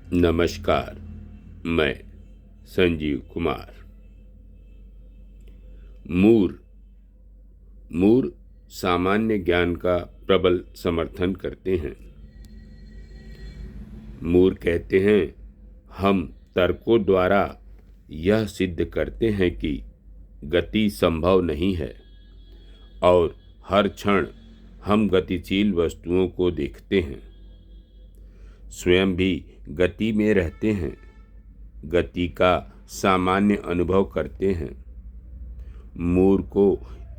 नमस्कार। मैं संजीव कुमार। मूर मूर सामान्य ज्ञान का प्रबल समर्थन करते हैं। मूर कहते हैं, हम तर्कों द्वारा यह सिद्ध करते हैं कि गति संभव नहीं है और हर क्षण हम गतिशील वस्तुओं को देखते हैं, स्वयं भी गति में रहते हैं, गति का सामान्य अनुभव करते हैं। मूर को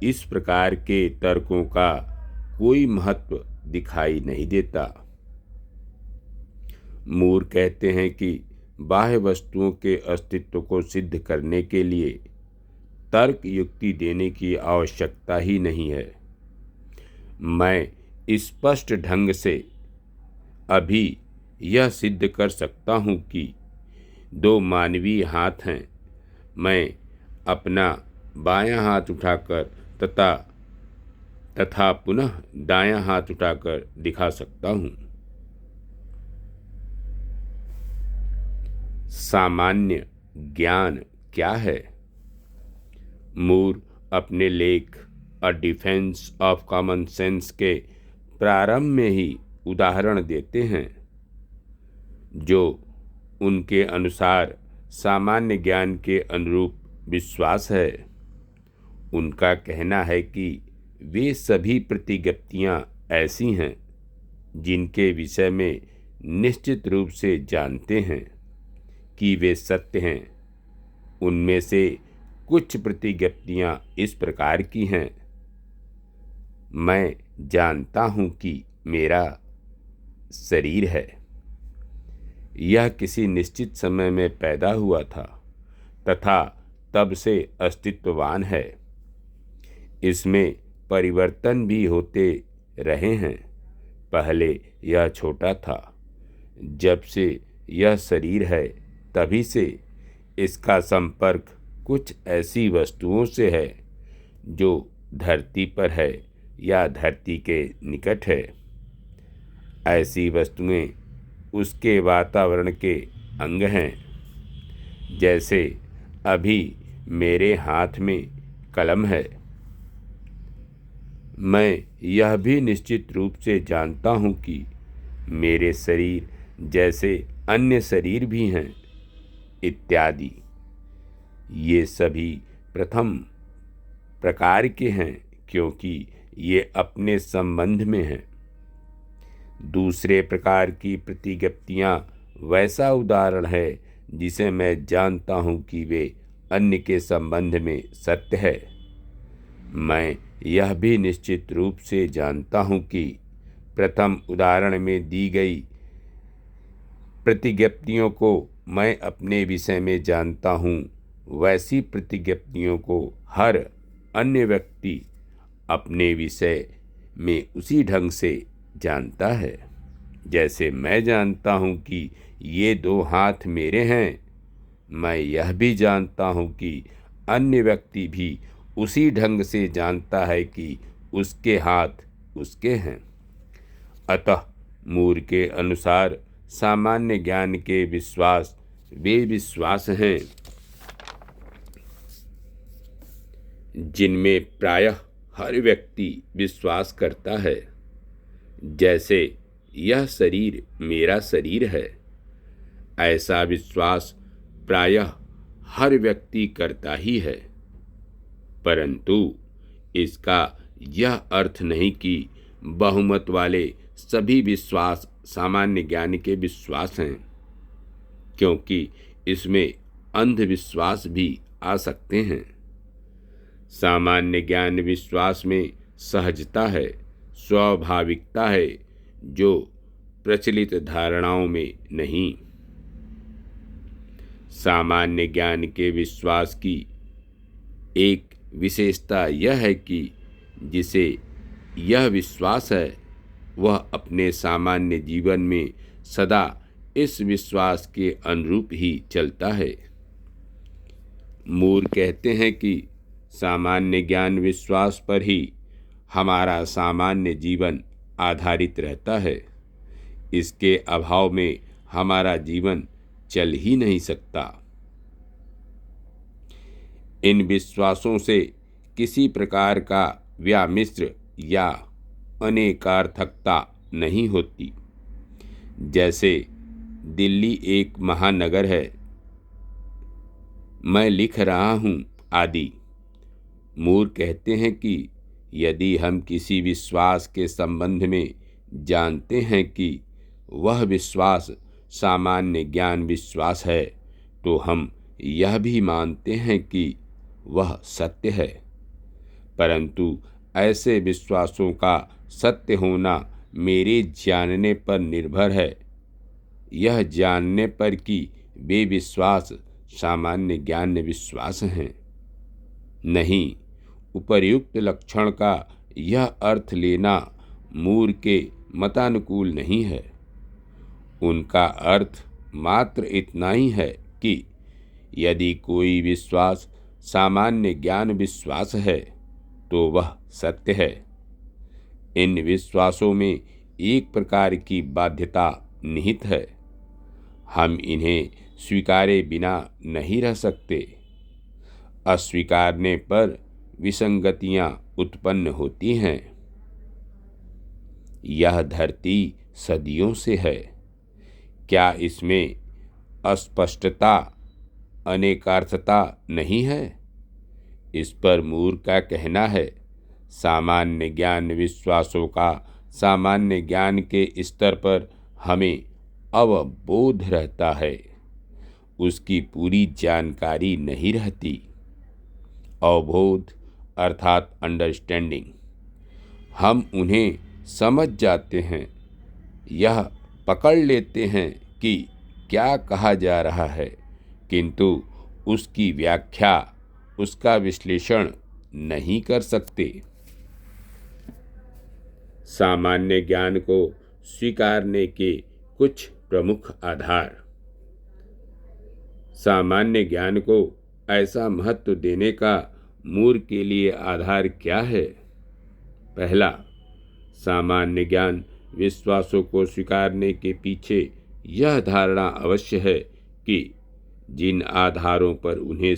इस प्रकार के तर्कों का कोई महत्व दिखाई नहीं देता। मूर कहते हैं कि बाह्य वस्तुओं के अस्तित्व को सिद्ध करने के लिए तर्क युक्ति देने की आवश्यकता ही नहीं है। मैं स्पष्ट ढंग से अभी यह सिद्ध कर सकता हूँ कि दो मानवीय हाथ हैं। मैं अपना बायां हाथ उठाकर तथा पुनः दायां हाथ उठाकर दिखा सकता हूँ। सामान्य ज्ञान क्या है? मूर अपने लेख a defence of common sense के प्रारंभ में ही उदाहरण देते हैं, जो उनके अनुसार सामान्य ज्ञान के अनुरूप विश्वास है। उनका कहना है कि वे सभी प्रतिज्ञप्तियाँ ऐसी हैं जिनके विषय में निश्चित रूप से जानते हैं कि वे सत्य हैं। उनमें से कुछ प्रतिज्ञप्तियाँ इस प्रकार की हैं: मैं जानता हूँ कि मेरा शरीर है, यह किसी निश्चित समय में पैदा हुआ था तथा तब से अस्तित्ववान है। इसमें परिवर्तन भी होते रहे हैं। पहले यह छोटा था, जब से यह शरीर है तभी से इसका संपर्क कुछ ऐसी वस्तुओं से है जो धरती पर है या धरती के निकट है। ऐसी वस्तुएं उसके वातावरण के अंग हैं। जैसे अभी मेरे हाथ में कलम है। मैं यह भी निश्चित रूप से जानता हूँ कि मेरे शरीर जैसे अन्य शरीर भी हैं, इत्यादि। ये सभी प्रथम प्रकार के हैं क्योंकि ये अपने संबंध में हैं। दूसरे प्रकार की प्रतिज्ञप्तियाँ वैसा उदाहरण है जिसे मैं जानता हूँ कि वे अन्य के संबंध में सत्य है। मैं यह भी निश्चित रूप से जानता हूँ कि प्रथम उदाहरण में दी गई प्रतिज्ञप्तियों को मैं अपने विषय में जानता हूँ, वैसी प्रतिज्ञप्तियों को हर अन्य व्यक्ति अपने विषय में उसी ढंग से जानता है। जैसे मैं जानता हूँ कि ये दो हाथ मेरे हैं, मैं यह भी जानता हूँ कि अन्य व्यक्ति भी उसी ढंग से जानता है कि उसके हाथ उसके हैं। अतः मूर के अनुसार सामान्य ज्ञान के विश्वास वे विश्वास हैं जिनमें प्रायः हर व्यक्ति विश्वास करता है। जैसे यह शरीर मेरा शरीर है, ऐसा विश्वास प्रायः हर व्यक्ति करता ही है। परंतु इसका यह अर्थ नहीं कि बहुमत वाले सभी विश्वास सामान्य ज्ञान के विश्वास हैं, क्योंकि इसमें अंधविश्वास भी आ सकते हैं। सामान्य ज्ञान विश्वास में सहजता है, स्वाभाविकता है, जो प्रचलित धारणाओं में नहीं। सामान्य ज्ञान के विश्वास की एक विशेषता यह है कि जिसे यह विश्वास है वह अपने सामान्य जीवन में सदा इस विश्वास के अनुरूप ही चलता है। मूर कहते हैं कि सामान्य ज्ञान विश्वास पर ही हमारा सामान्य जीवन आधारित रहता है। इसके अभाव में हमारा जीवन चल ही नहीं सकता। इन विश्वासों से किसी प्रकार का व्यामिश्र या अनेकार्थकता नहीं होती। जैसे दिल्ली एक महानगर है, मैं लिख रहा हूँ आदि। मूर कहते हैं कि यदि हम किसी विश्वास के संबंध में जानते हैं कि वह विश्वास सामान्य ज्ञान विश्वास है, तो हम यह भी मानते हैं कि वह सत्य है। परंतु ऐसे विश्वासों का सत्य होना मेरे जानने पर निर्भर है, यह जानने पर कि वे विश्वास सामान्य ज्ञान विश्वास हैं। नहीं, उपर्युक्त लक्षण का यह अर्थ लेना मूर के मतानुकूल नहीं है। उनका अर्थ मात्र इतना ही है कि यदि कोई विश्वास सामान्य ज्ञान विश्वास है तो वह सत्य है। इन विश्वासों में एक प्रकार की बाध्यता निहित है। हम इन्हें स्वीकारे बिना नहीं रह सकते। अस्वीकारने पर विसंगतियां उत्पन्न होती हैं। यह धरती सदियों से है, क्या इसमें अस्पष्टता अनेकार्थता नहीं है? इस पर मूर का कहना है, सामान्य ज्ञान विश्वासों का सामान्य ज्ञान के स्तर पर हमें अवबोध रहता है, उसकी पूरी जानकारी नहीं रहती। अवबोध अर्थात अंडरस्टैंडिंग। हम उन्हें समझ जाते हैं, यह पकड़ लेते हैं कि क्या कहा जा रहा है, किंतु उसकी व्याख्या, उसका विश्लेषण नहीं कर सकते। सामान्य ज्ञान को स्वीकारने के कुछ प्रमुख आधार। सामान्य ज्ञान को ऐसा महत्व देने का मूर के लिए आधार क्या है? पहला, सामान्य ज्ञान विश्वासों को स्वीकारने के पीछे यह धारणा अवश्य है कि जिन आधारों पर उन्हें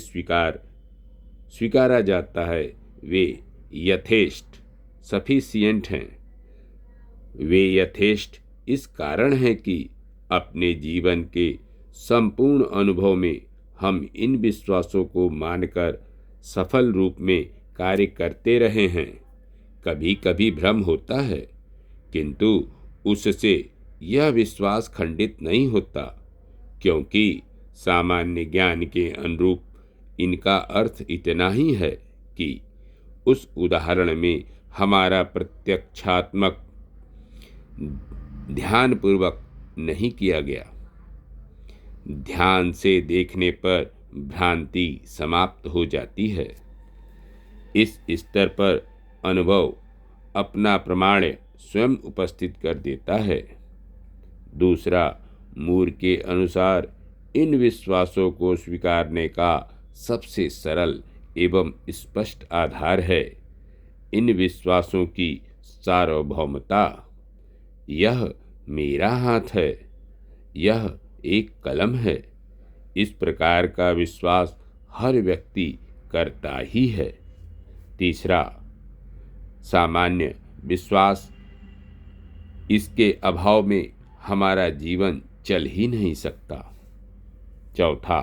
स्वीकारा जाता है वे यथेष्ट सफिशिएंट हैं। वे यथेष्ट इस कारण है कि अपने जीवन के संपूर्ण अनुभव में हम इन विश्वासों को मानकर सफल रूप में कार्य करते रहे हैं। कभी कभी भ्रम होता है, किंतु उससे यह विश्वास खंडित नहीं होता, क्योंकि सामान्य ज्ञान के अनुरूप इनका अर्थ इतना ही है कि उस उदाहरण में हमारा प्रत्यक्षात्मक ध्यानपूर्वक नहीं किया गया। ध्यान से देखने पर भ्रांति समाप्त हो जाती है। इस स्तर पर अनुभव अपना प्रमाण स्वयं उपस्थित कर देता है। दूसरा, मूर के अनुसार इन विश्वासों को स्वीकारने का सबसे सरल एवं स्पष्ट आधार है इन विश्वासों की सार्वभौमता। यह मेरा हाथ है, यह एक कलम है, इस प्रकार का विश्वास हर व्यक्ति करता ही है। तीसरा, सामान्य विश्वास, इसके अभाव में हमारा जीवन चल ही नहीं सकता। चौथा,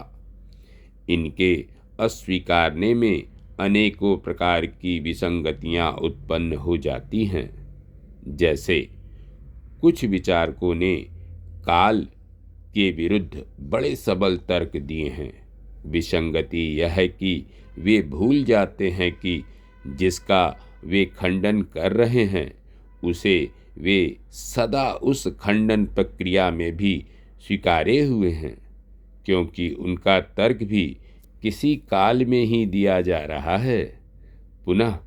इनके अस्वीकारने में अनेकों प्रकार की विसंगतियां उत्पन्न हो जाती हैं। जैसे कुछ विचारकों ने काल के विरुद्ध बड़े सबल तर्क दिए हैं। विसंगति यह है कि वे भूल जाते हैं कि जिसका वे खंडन कर रहे हैं उसे वे सदा उस खंडन प्रक्रिया में भी स्वीकारे हुए हैं, क्योंकि उनका तर्क भी किसी काल में ही दिया जा रहा है। पुनः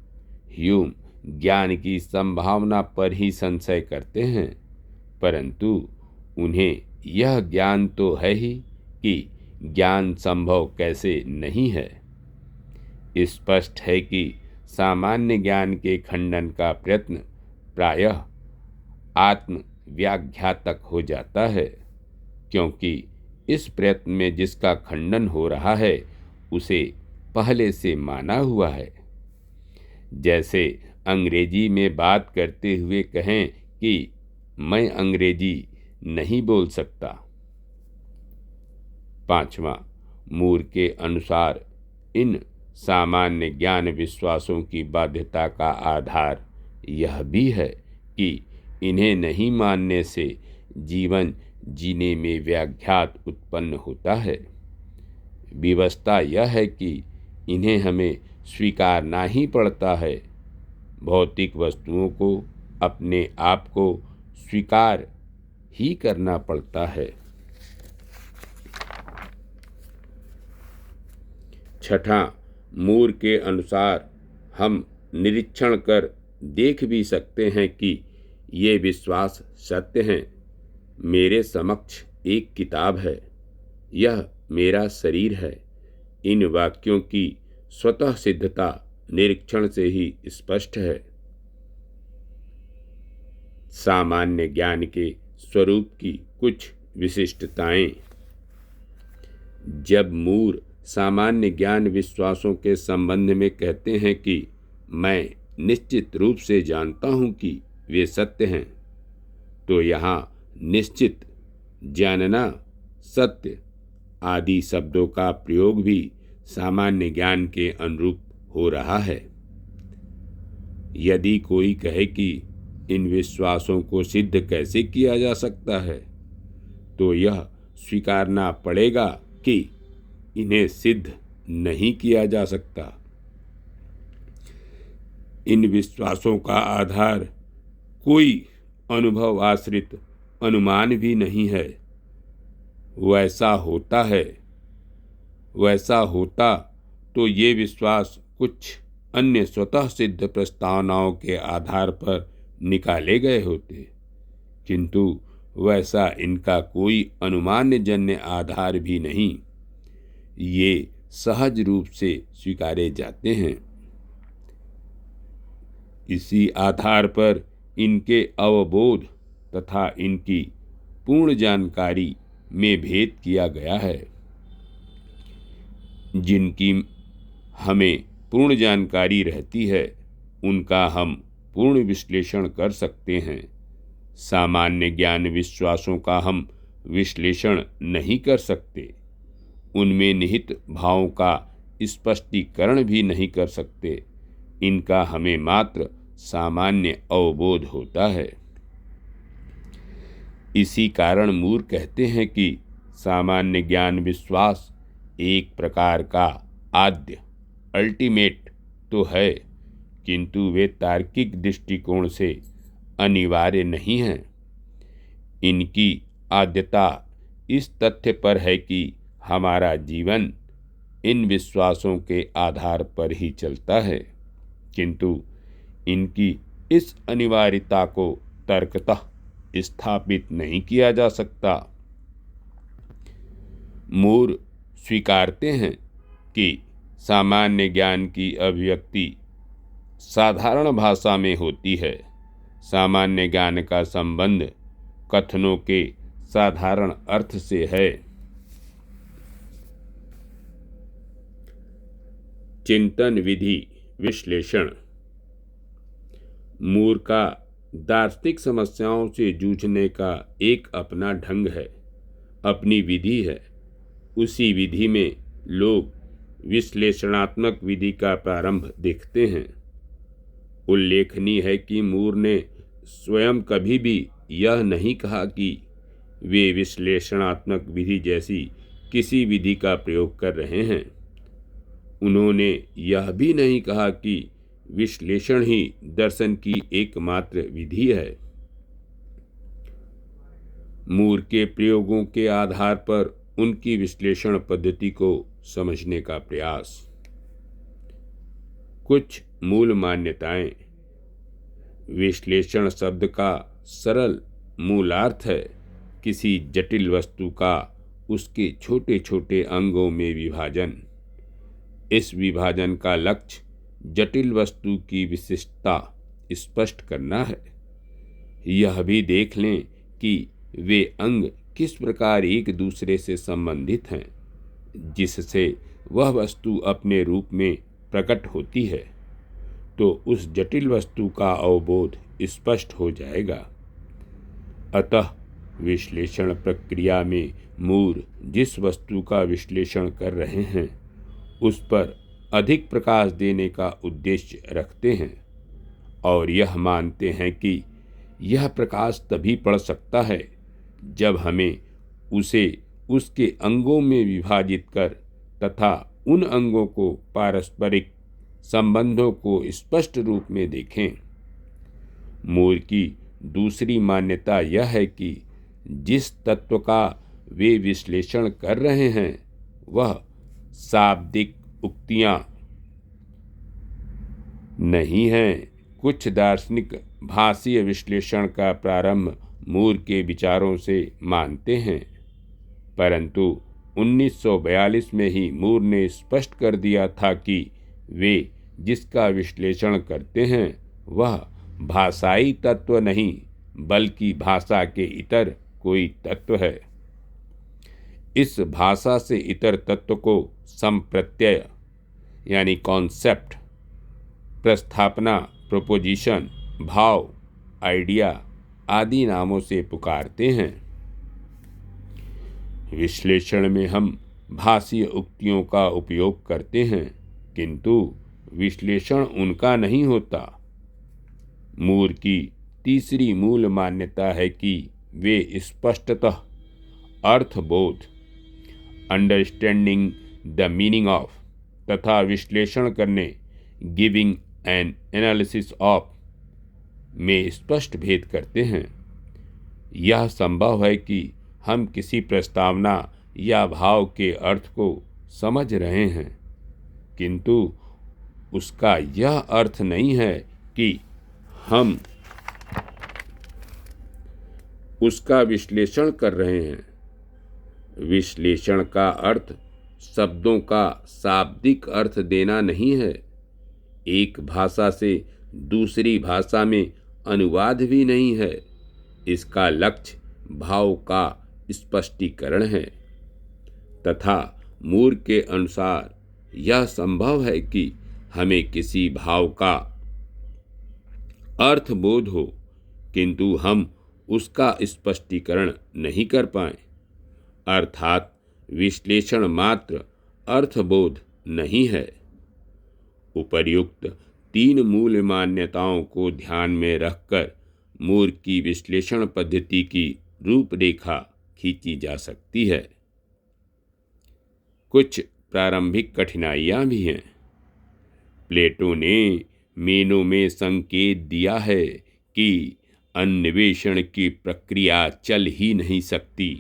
ह्यूम ज्ञान की संभावना पर ही संशय करते हैं, परंतु उन्हें यह ज्ञान तो है ही कि ज्ञान संभव कैसे नहीं है। स्पष्ट है कि सामान्य ज्ञान के खंडन का प्रयत्न प्रायः आत्म व्याख्यातक हो जाता है। क्योंकि इस प्रयत्न में जिसका खंडन हो रहा है उसे पहले से माना हुआ है। जैसे अंग्रेजी में बात करते हुए कहें कि मैं अंग्रेजी नहीं बोल सकता। 5वां, मूर के अनुसार इन सामान्य ज्ञान विश्वासों की बाध्यता का आधार यह भी है कि इन्हें नहीं मानने से जीवन जीने में व्याघात उत्पन्न होता है। विवशता यह है कि इन्हें हमें स्वीकारना ही पड़ता है। भौतिक वस्तुओं को अपने आप को स्वीकार ही करना पड़ता है। 6, मूर के अनुसार हम निरीक्षण कर देख भी सकते हैं कि ये विश्वास सत्य हैं। मेरे समक्ष एक किताब है, यह मेरा शरीर है। इन वाक्यों की स्वतः सिद्धता निरीक्षण से ही स्पष्ट है। सामान्य ज्ञान के स्वरूप की कुछ विशिष्टताएं। जब मूर सामान्य ज्ञान विश्वासों के संबंध में कहते हैं कि मैं निश्चित रूप से जानता हूं कि वे सत्य हैं, तो यहाँ निश्चित, जानना, सत्य आदि शब्दों का प्रयोग भी सामान्य ज्ञान के अनुरूप हो रहा है। यदि कोई कहे कि इन विश्वासों को सिद्ध कैसे किया जा सकता है, तो यह स्वीकारना पड़ेगा कि इन्हें सिद्ध नहीं किया जा सकता। इन विश्वासों का आधार कोई अनुभव आश्रित अनुमान भी नहीं है। वैसा होता तो ये विश्वास कुछ अन्य स्वतः सिद्ध प्रस्तावनाओं के आधार पर निकाले गए होते, किंतु वैसा इनका कोई अनुमानजन्य आधार भी नहीं। ये सहज रूप से स्वीकारे जाते हैं। इसी आधार पर इनके अवबोध तथा इनकी पूर्ण जानकारी में भेद किया गया है। जिनकी हमें पूर्ण जानकारी रहती है उनका हम पूर्ण विश्लेषण कर सकते हैं। सामान्य ज्ञान विश्वासों का हम विश्लेषण नहीं कर सकते, उनमें निहित भावों का स्पष्टीकरण भी नहीं कर सकते। इनका हमें मात्र सामान्य अवबोध होता है। इसी कारण मूर कहते हैं कि सामान्य ज्ञान विश्वास एक प्रकार का आद्य, अल्टीमेट तो है, किंतु वे तार्किक दृष्टिकोण से अनिवार्य नहीं हैं। इनकी आद्यता इस तथ्य पर है कि हमारा जीवन इन विश्वासों के आधार पर ही चलता है, किंतु इनकी इस अनिवार्यता को तर्कतः स्थापित नहीं किया जा सकता। मूर स्वीकारते हैं कि सामान्य ज्ञान की अभिव्यक्ति साधारण भाषा में होती है। सामान्य ज्ञान का संबंध कथनों के साधारण अर्थ से है। चिंतन विधि विश्लेषण। मूर का दार्शनिक समस्याओं से जूझने का एक अपना ढंग है, अपनी विधि है। उसी विधि में लोग विश्लेषणात्मक विधि का प्रारंभ देखते हैं। उल्लेखनीय है कि मूर ने स्वयं कभी भी यह नहीं कहा कि वे विश्लेषणात्मक विधि जैसी किसी विधि का प्रयोग कर रहे हैं। उन्होंने यह भी नहीं कहा कि विश्लेषण ही दर्शन की एकमात्र विधि है। मूर के प्रयोगों के आधार पर उनकी विश्लेषण पद्धति को समझने का प्रयास। कुछ मूल मान्यताएं। विश्लेषण शब्द का सरल मूलार्थ है किसी जटिल वस्तु का उसके छोटे छोटे अंगों में विभाजन। इस विभाजन का लक्ष्य जटिल वस्तु की विशिष्टता स्पष्ट करना है। यह भी देख लें कि वे अंग किस प्रकार एक दूसरे से संबंधित हैं, जिससे वह वस्तु अपने रूप में प्रकट होती है, तो उस जटिल वस्तु का अवबोध स्पष्ट हो जाएगा। अतः विश्लेषण प्रक्रिया में मूर जिस वस्तु का विश्लेषण कर रहे हैं उस पर अधिक प्रकाश देने का उद्देश्य रखते हैं और यह मानते हैं कि यह प्रकाश तभी पड़ सकता है जब हमें उसे उसके अंगों में विभाजित कर तथा उन अंगों को पारस्परिक संबंधों को स्पष्ट रूप में देखें। मूर की दूसरी मान्यता यह है कि जिस तत्व का वे विश्लेषण कर रहे हैं वह शाब्दिक उक्तियां नहीं हैं। कुछ दार्शनिक भाषीय विश्लेषण का प्रारंभ मूर के विचारों से मानते हैं, परंतु 1942 में ही मूर ने स्पष्ट कर दिया था कि वे जिसका विश्लेषण करते हैं वह भाषाई तत्व नहीं बल्कि भाषा के इतर कोई तत्व है। इस भाषा से इतर तत्व को संप्रत्यय यानी कॉन्सेप्ट, प्रस्थापना, प्रोपोजिशन, भाव, आइडिया आदि नामों से पुकारते हैं। विश्लेषण में हम भाषीय उक्तियों का उपयोग करते हैं, किंतु विश्लेषण उनका नहीं होता। मूर की तीसरी मूल मान्यता है कि वे स्पष्टतः अर्थबोध, अंडरस्टैंडिंग द मीनिंग ऑफ तथा विश्लेषण करने, गिविंग एन एनालिसिस ऑफ में स्पष्ट भेद करते हैं। यह संभव है कि हम किसी प्रस्तावना या भाव के अर्थ को समझ रहे हैं, किंतु उसका यह अर्थ नहीं है कि हम उसका विश्लेषण कर रहे हैं। विश्लेषण का अर्थ शब्दों का शाब्दिक अर्थ देना नहीं है, एक भाषा से दूसरी भाषा में अनुवाद भी नहीं है। इसका लक्ष्य भाव का स्पष्टीकरण है तथा मूर के अनुसार यह संभव है कि हमें किसी भाव का अर्थबोध हो किंतु हम उसका स्पष्टीकरण नहीं कर पाएं, अर्थात विश्लेषण मात्र अर्थबोध नहीं है। उपर्युक्त तीन मूल मान्यताओं को ध्यान में रखकर मूर की विश्लेषण पद्धति की रूपरेखा खींची जा सकती है। कुछ प्रारंभिक कठिनाइयां भी हैं। प्लेटो ने मेनो में संकेत दिया है कि अन्वेषण की प्रक्रिया चल ही नहीं सकती,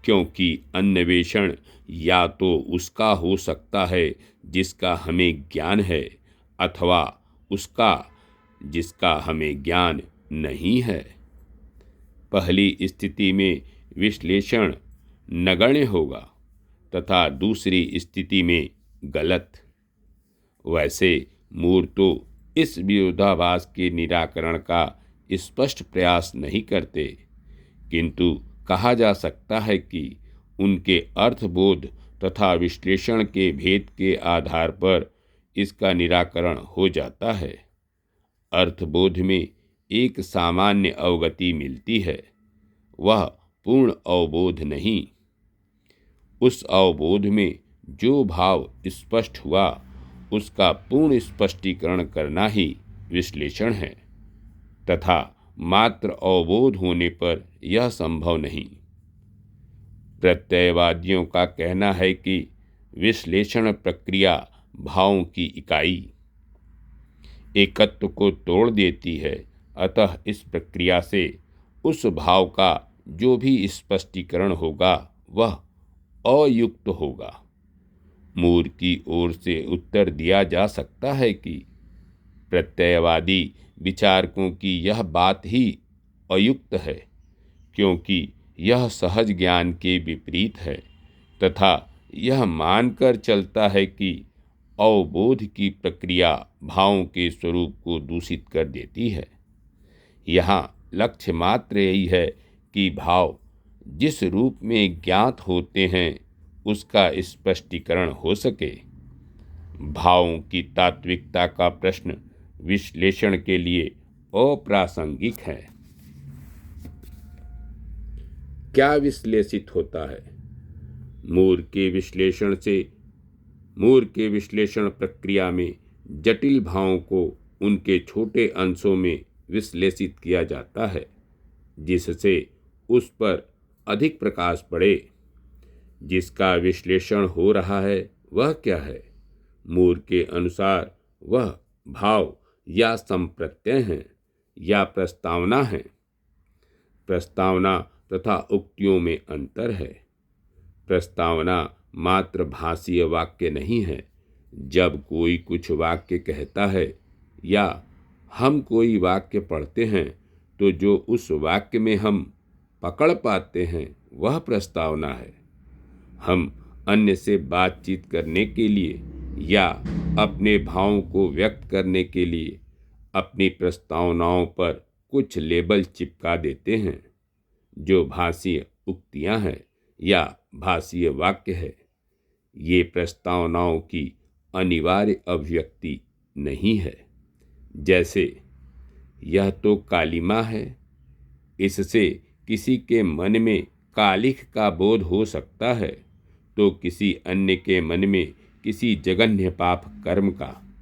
क्योंकि अन्वेषण या तो उसका हो सकता है जिसका हमें ज्ञान है अथवा उसका जिसका हमें ज्ञान नहीं है। पहली स्थिति में विश्लेषण नगण्य होगा तथा दूसरी स्थिति में गलत। वैसे मूर तो इस विरोधाभास के निराकरण का स्पष्ट प्रयास नहीं करते, किंतु कहा जा सकता है कि उनके अर्थबोध तथा विश्लेषण के भेद के आधार पर इसका निराकरण हो जाता है। अर्थबोध में एक सामान्य अवगति मिलती है, वह पूर्ण अवबोध नहीं। उस अवबोध में जो भाव स्पष्ट हुआ उसका पूर्ण स्पष्टीकरण करना ही विश्लेषण है तथा मात्र अवबोध होने पर यह संभव नहीं। प्रत्ययवादियों का कहना है कि विश्लेषण प्रक्रिया भावों की इकाई एकत्व को तोड़ देती है, अतः इस प्रक्रिया से उस भाव का जो भी स्पष्टीकरण होगा वह अयुक्त होगा। मूर की ओर से उत्तर दिया जा सकता है कि प्रत्ययवादी विचारकों की यह बात ही अयुक्त है, क्योंकि यह सहज ज्ञान के विपरीत है तथा यह मानकर चलता है कि अवबोध की प्रक्रिया भावों के स्वरूप को दूषित कर देती है। यहाँ लक्ष्य मात्र यही है कि भाव जिस रूप में ज्ञात होते हैं उसका स्पष्टीकरण हो सके। भावों की तात्विकता का प्रश्न विश्लेषण के लिए अप्रासंगिक है। क्या विश्लेषित होता है? मूर के विश्लेषण प्रक्रिया में जटिल भावों को उनके छोटे अंशों में विश्लेषित किया जाता है, जिससे उस पर अधिक प्रकाश पड़े। जिसका विश्लेषण हो रहा है वह क्या है? मूर के अनुसार वह भाव या संप्रत्यय हैं या प्रस्तावना है। प्रस्तावना तथा उक्तियों में अंतर है। प्रस्तावना मात्र भाषीय वाक्य नहीं है। जब कोई कुछ वाक्य कहता है या हम कोई वाक्य पढ़ते हैं तो जो उस वाक्य में हम पकड़ पाते हैं वह प्रस्तावना है। हम अन्य से बातचीत करने के लिए या अपने भावों को व्यक्त करने के लिए अपनी प्रस्तावनाओं पर कुछ लेबल चिपका देते हैं, जो भाषीय उक्तियां हैं या भाषीय वाक्य है। ये प्रस्तावनाओं की अनिवार्य अभिव्यक्ति नहीं है। जैसे यह तो कालिमा है, इससे किसी के मन में कालिख का बोध हो सकता है तो किसी अन्य के मन में किसी जघन्य पाप कर्म का।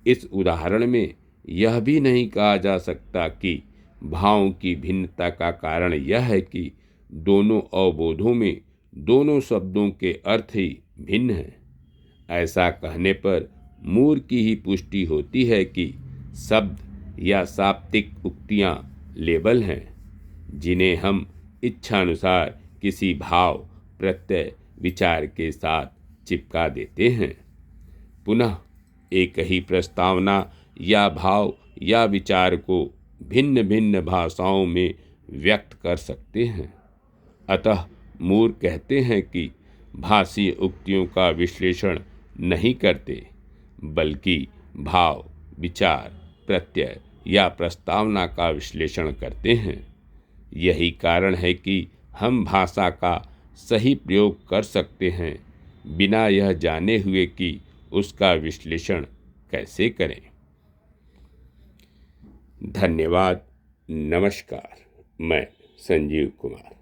इस उदाहरण में यह भी नहीं कहा जा सकता कि भावों की भिन्नता का कारण यह है कि दोनों अवबोधों में दोनों शब्दों के अर्थ ही भिन्न हैं। ऐसा कहने पर मूर की ही पुष्टि होती है कि शब्द या शाब्दिक उक्तियां लेबल हैं, जिन्हें हम इच्छानुसार किसी भाव, प्रत्यय, विचार के साथ चिपका देते हैं। पुनः एक ही प्रस्तावना या भाव या विचार को भिन्न भिन्न भाषाओं में व्यक्त कर सकते हैं। अतः मूर कहते हैं कि भाषीय उक्तियों का विश्लेषण नहीं करते, बल्कि भाव, विचार, प्रत्यय या प्रस्तावना का विश्लेषण करते हैं। यही कारण है कि हम भाषा का सही प्रयोग कर सकते हैं, बिना यह जाने हुए कि उसका विश्लेषण कैसे करें। धन्यवाद। नमस्कार। मैं संजीव कुमार।